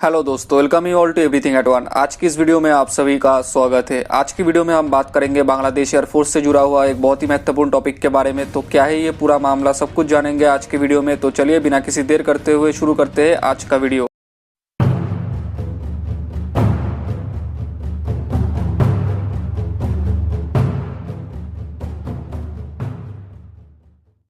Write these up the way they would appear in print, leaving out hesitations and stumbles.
Hello दोस्तों, welcome you all to everything at one. आज की इस वीडियो में आप सभी का स्वागत है। आज की वीडियो में हम बात करेंगे बांग्लादेश एयरफोर्स से जुड़ा हुआ एक बहुत ही महत्वपूर्ण टॉपिक के बारे में। तो क्या है ये पूरा मामला, सब कुछ जानेंगे आज की वीडियो में। तो चलिए बिना किसी देर करते हुए शुरू करते हैं आज का वीडियो।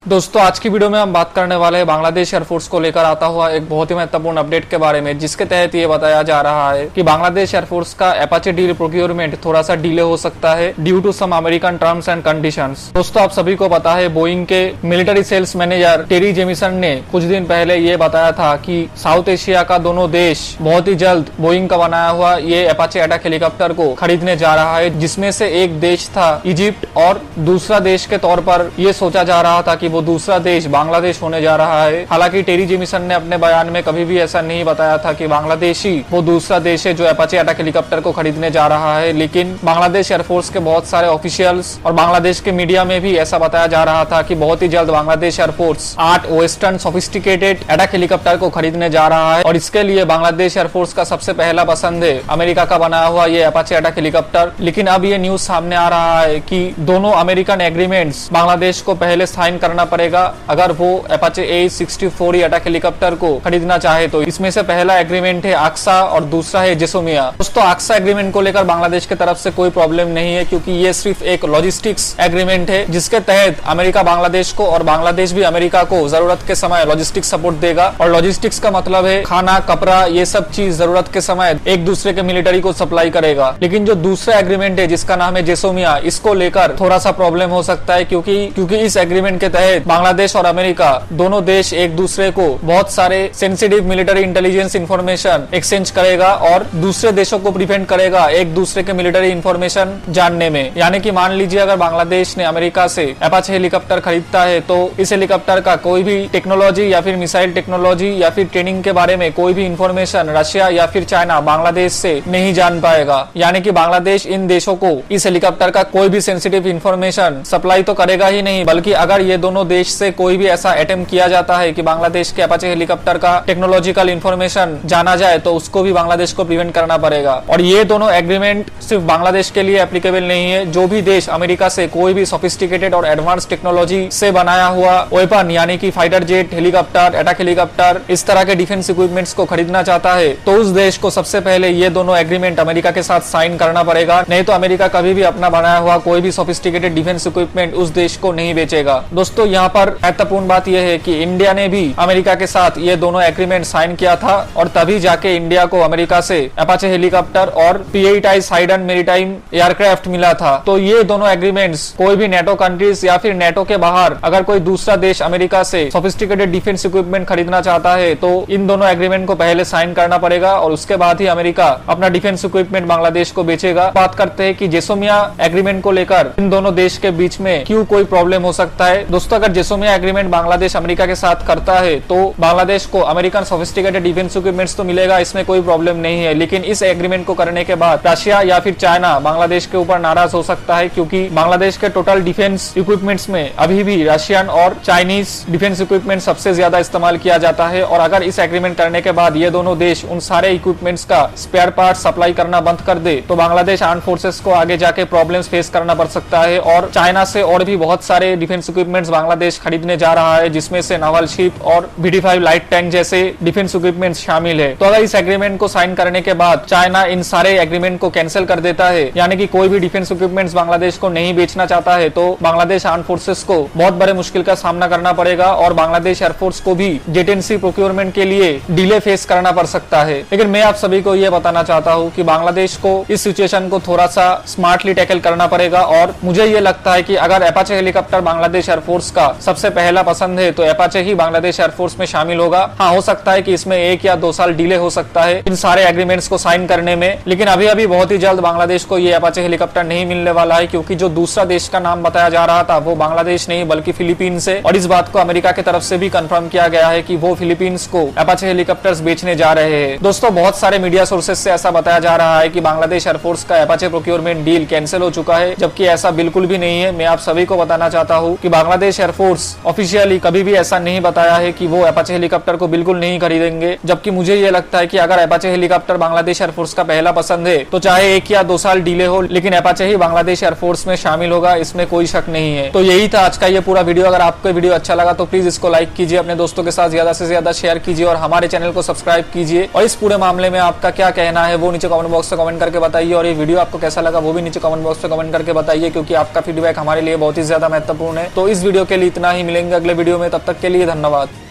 दोस्तों आज की वीडियो में हम बात करने वाले हैं बांग्लादेश एयरफोर्स को लेकर आता हुआ एक बहुत ही महत्वपूर्ण अपडेट के बारे में, जिसके तहत ये बताया जा रहा है कि बांग्लादेश एयरफोर्स का अपाचे डील प्रोक्योरमेंट थोड़ा सा डिले हो सकता है due to some American terms and conditions. दोस्तों आप सभी को पता है, बोइंग के military sales manager Terry Jamieson ने कुछ दिन पहले ये बताया था कि साउथ एशिया का दोनों देश बहुत ही जल्द बोइंग का बनाया हुआ ये अपाचे अटैक हेलीकॉप्टर को खरीदने जा रहा है, जिसमें से एक देश था इजिप्ट और दूसरा देश के तौर पर यह सोचा जा रहा था कि वो दूसरा देश बांग्लादेश होने जा रहा है। हालांकि टेरी जेमिसन ने अपने बयान में कभी भी ऐसा नहीं बताया था कि बांग्लादेश ही वो दूसरा देश है जो अपाचे अटैक हेलीकॉप्टर को खरीदने जा रहा है, लेकिन बांग्लादेश एयरफोर्स के बहुत सारे ऑफिशियल्स और बांग्लादेश के मीडिया में भी ऐसा बताया जा रहा था कि बहुत ही जल्द Bangladesh air force 8 western sophisticated attack helicopter को खरीदने जा रहा है और इसके लिए बांग्लादेश एयरफोर्स का सबसे पहला पसंद है अमेरिका का बनाया हुआ ये अपाचे अटैक हेलीकॉप्टर। लेकिन अब ये न्यूज सामने आ रहा है कि दोनों अमेरिकन एग्रीमेंट्स बांग्लादेश को पहले साइन करना पड़ेगा अगर वो अपाचे A64 अटैक हेलीकॉप्टर को खरीदना चाहे तो। इसमें से पहला एग्रीमेंट है आक्सा और दूसरा है जेसोमिया। दोस्तों आक्सा एग्रीमेंट को लेकर बांग्लादेश की तरफ से कोई प्रॉब्लम नहीं है, क्योंकि ये सिर्फ एक लॉजिस्टिक्स एग्रीमेंट है जिसके तहत अमेरिका बांग्लादेश को और बांग्लादेश भी अमेरिका को जरूरत के समय लॉजिस्टिक्स सपोर्ट देगा। और लॉजिस्टिक्स का मतलब है खाना, कपड़ा, ये सब चीज जरूरत के समय एक दूसरे के मिलिट्री को सप्लाई करेगा। लेकिन जो दूसरा एग्रीमेंट है जिसका नाम है जेसोमिया, इसको लेकर थोड़ा सा प्रॉब्लम हो सकता है, क्योंकि इस एग्रीमेंट के तहत बांग्लादेश और अमेरिका दोनों देश एक दूसरे को बहुत सारे sensitive military intelligence information exchange करेगा और दूसरे देशों को प्रिवेंट करेगा एक दूसरे के मिलिट्री इंफॉर्मेशन जानने में। यानी कि मान लीजिए अगर बांग्लादेश ने अमेरिका से अपाचे हेलीकॉप्टर खरीदता है तो इस हेलीकॉप्टर का कोई भी टेक्नोलॉजी या फिर मिसाइल टेक्नोलॉजी या फिर ट्रेनिंग के बारे में कोई भी इंफॉर्मेशन रशिया या फिर चाइना बांग्लादेश से नहीं जान पाएगा। यानी कि बांग्लादेश इन देशों को इस हेलीकॉप्टर का कोई भी सेंसिटिव इंफॉर्मेशन सप्लाई तो करेगा ही नहीं, बल्कि अगर ये दोनों देश से कोई भी ऐसा अटेम्प्ट किया जाता है कि बांग्लादेश के अपाचे हेलीकॉप्टर का टेक्नोलॉजिकल इंफॉर्मेशन जाना जाए तो उसको भी बांग्लादेश को प्रिवेंट करना पड़ेगा। और ये दोनों एग्रीमेंट सिर्फ बांग्लादेश के लिए एप्लीकेबल नहीं है। जो भी देश अमेरिका से कोई भी सोफिस्टिकेटेड और एडवांस टेक्नोलॉजी से बनाया हुआ वेपन यानी कि fighter jet, helicopter, attack helicopter, इस तरह के डिफेंस इक्विपमेंट्स को खरीदना चाहता है तो उस देश को सबसे पहले ये दोनों एग्रीमेंट अमेरिका के साथ साइन करना पड़ेगा। नहीं तो अमेरिका कभी भी अपना बनाया हुआ कोई भी सोफिस्टिकेटेड डिफेंस इक्विपमेंट उस देश को नहीं बेचेगा। दोस्तों यहाँ पर महत्वपूर्ण बात यह है कि इंडिया ने भी अमेरिका के साथ ये दोनों एग्रीमेंट साइन किया था और तभी जाके इंडिया को अमेरिका से अपाचे हेलीकॉप्टर और P8I साइडन मैरीटाइम एयरक्राफ्ट मिला था। तो ये दोनों एग्रीमेंट्स कोई भी नेटो कंट्रीज या फिर नेटो के बाहर अगर कोई दूसरा देश अमेरिका से सोफिस्टिकेटेड डिफेंस इक्विपमेंट खरीदना चाहता है तो इन दोनों एग्रीमेंट को पहले साइन करना पड़ेगा और उसके बाद ही अमेरिका अपना डिफेंस इक्विपमेंट बांग्लादेश को बेचेगा। बात करते हैं कि जेसोमिया एग्रीमेंट को लेकर इन दोनों देश के बीच में क्यों कोई प्रॉब्लम हो सकता है। दोस्तों अगर जेसोमिया एग्रीमेंट बांग्लादेश अमेरिका के साथ करता है तो बांग्लादेश को अमेरिकन सोफिस्टिकेटेड डिफेंस इक्विपमेंट्स तो मिलेगा, इसमें कोई प्रॉब्लम नहीं है। लेकिन इस एग्रीमेंट को करने के बाद रशिया या फिर चाइना बांग्लादेश के ऊपर नाराज हो सकता है, क्योंकि बांग्लादेश के टोटल डिफेंस इक्विपमेंट्स में अभी भी रशियन और चाइनीज डिफेंस इक्विपमेंट सबसे ज्यादा इस्तेमाल किया जाता है। और अगर इस एग्रीमेंट करने के बाद ये दोनों देश उन सारे इक्विपमेंट्स का स्पेयर पार्ट सप्लाई करना बंद कर दे तो बांग्लादेश आर्म फोर्सेस को आगे जाके प्रॉब्लम्स फेस करना पड़ सकता है। और चाइना से और भी बहुत सारे डिफेंस इक्विपमेंट्स बांग्लादेश खरीदने जा रहा है, जिसमें से नावल शिप और BD5 लाइट टैंक जैसे डिफेंस इक्विपमेंट्स शामिल है। तो अगर इस एग्रीमेंट को साइन करने के बाद चाइना इन सारे एग्रीमेंट को कैंसिल कर देता है, यानी कि कोई भी डिफेंस इक्विपमेंट्स बांग्लादेश को नहीं बेचना चाहता है, तो बांग्लादेश आर्म फोर्सेस को बहुत बड़े मुश्किल का सामना करना पड़ेगा और बांग्लादेश एयरफोर्स को भी जेट एंड सी प्रोक्योरमेंट के लिए डिले फेस करना पड़ सकता है। लेकिन मैं आप सभी को यह बताना चाहता हूँ कि बांग्लादेश को इस सिचुएशन को थोड़ा सा स्मार्टली टैकल करना पड़ेगा। और मुझे ये लगता है कि अगर अपाचे हेलीकॉप्टर बांग्लादेश एयरफोर्स का सबसे पहला पसंद है तो अपाचे ही बांग्लादेश एयरफोर्स में शामिल होगा। हाँ, हो सकता है कि इसमें 1 या 2 साल डिले हो सकता है इन सारे एग्रीमेंट्स को साइन करने में, लेकिन अभी बहुत ही जल्द बांग्लादेश को ये अपाचे हेलीकॉप्टर नहीं मिलने वाला है, क्योंकि जो दूसरा देश का नाम बताया जा रहा था वो बांग्लादेश नहीं बल्कि फिलीपींस है। और इस बात को अमेरिका की तरफ से भी कंफर्म किया गया है कि वो फिलीपींस को अपाचे हेलीकॉप्टर्स बेचने जा रहे हैं। दोस्तों बहुत सारे मीडिया सोर्सेज से ऐसा बताया जा रहा है कि बांग्लादेश एयरफोर्स का अपाचे प्रोक्योरमेंट डील कैंसिल हो चुका है, जबकि ऐसा बिल्कुल भी नहीं है। मैं आप सभी को बताना चाहता हूँ कि बांग्लादेश एयरफोर्स ऑफिशियली कभी भी ऐसा नहीं बताया है कि वो अपाचे हेलीकॉप्टर को बिल्कुल नहीं खरीदेंगे, जबकि मुझे ये लगता है कि अगर अपाचे हेलीकॉप्टर बांग्लादेश एयरफोर्स का पहला पसंद है तो चाहे 1 या 2 साल डिले हो, लेकिन अपाचे ही बांग्लादेश एयरफोर्स में शामिल होगा, इसमें कोई शक नहीं है। तो यही था आज का ये पूरा वीडियो। अगर आपको वीडियो अच्छा लगा तो प्लीज इसको लाइक कीजिए, अपने दोस्तों के साथ ज्यादा से ज्यादा शेयर कीजिए और हमारे चैनल को सब्सक्राइब कीजिए। और इस पूरे मामले में आपका क्या कहना है वो नीचे कमेंट बॉक्स में कमेंट करके बताइए, और ये वीडियो आपको कैसा लगा वो भी नीचे कमेंट बॉक्स में कमेंट करके बताइए, क्योंकि आपका फीडबैक हमारे लिए बहुत ही ज्यादा महत्वपूर्ण है। तो इस वीडियो के लिए इतना ही, मिलेंगे अगले वीडियो में, तब तक के लिए धन्यवाद।